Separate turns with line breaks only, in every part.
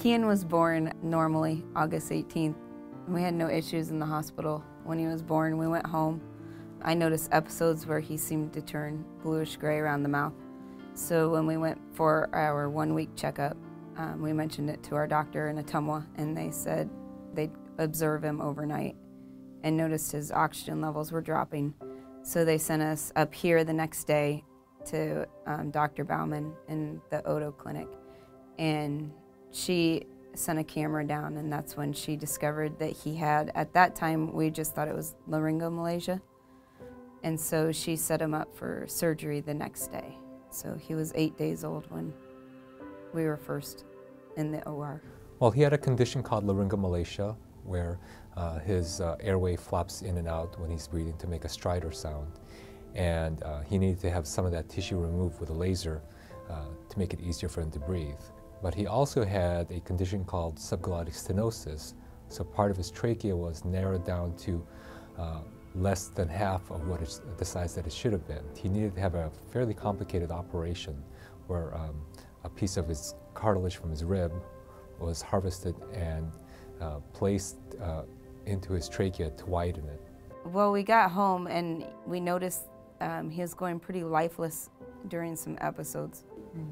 Cian was born normally August 18th. We had no issues in the hospital when he was born. We went home. I noticed episodes where he seemed to turn bluish gray around the mouth. So when we went for our 1-week checkup, we mentioned it to our doctor in Ottumwa, and they said they'd observe him overnight and noticed his oxygen levels were dropping. So they sent us up here the next day to Dr. Bauman in the Odo clinic, and she sent a camera down, and that's when she discovered that he had, at that time we just thought it was laryngomalacia, and so she set him up for surgery the next day. So he was 8 days old when we were first in the OR.
Well, he had a condition called laryngomalacia, where his airway flaps in and out when he's breathing to make a stridor sound. And he needed to have some of that tissue removed with a laser to make it easier for him to breathe. But he also had a condition called subglottic stenosis, so part of his trachea was narrowed down to less than half of what the size that it should have been. He needed to have a fairly complicated operation where a piece of his cartilage from his rib was harvested and placed into his trachea to widen it.
Well, we got home and we noticed he was going pretty lifeless during some episodes.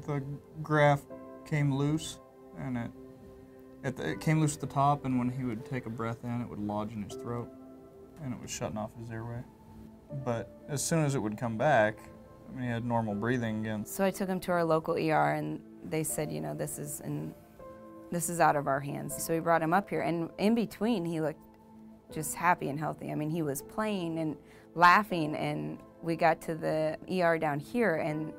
The graft came loose, and it came loose at the top, and when he would take a breath in, it would lodge in his throat, and it was shutting off his airway. But as soon as it would come back, I mean, he had normal breathing again.
So I took him to our local ER, and they said, you know, this is out of our hands. So we brought him up here, and in between, he looked just happy and healthy. I mean, he was playing and laughing, and we got to the ER down here, and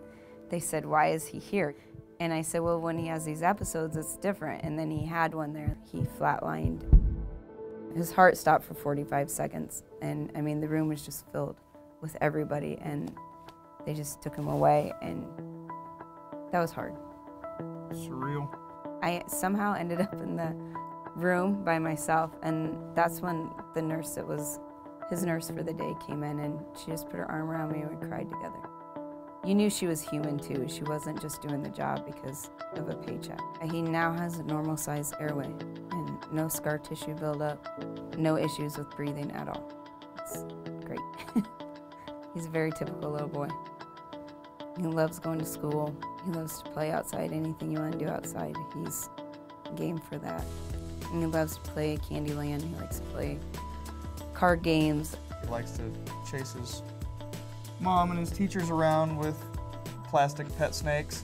they said, why is he here? And I said, well, when he has these episodes, it's different. And then he had one there. He flatlined. His heart stopped for 45 seconds. And I mean, the room was just filled with everybody, and they just took him away, and that was hard.
Surreal.
I somehow ended up in the room by myself, and that's when the nurse that was his nurse for the day came in, and she just put her arm around me and we cried together. You knew she was human too. She wasn't just doing the job because of a paycheck. He now has a normal sized airway and no scar tissue buildup, no issues with breathing at all. It's great. He's a very typical little boy. He loves going to school. He loves to play outside. Anything you want to do outside, he's game for that. And he loves to play Candyland. He likes to play card games.
He likes to chase his mom and his teachers around with plastic pet snakes,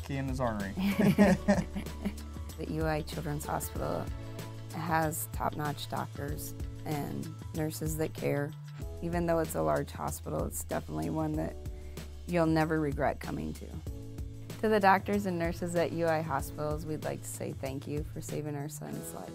key in his ornery.
The UI Children's Hospital has top-notch doctors and nurses that care. Even though it's a large hospital, it's definitely one that you'll never regret coming to. To the doctors and nurses at UI hospitals, we'd like to say thank you for saving our son's life.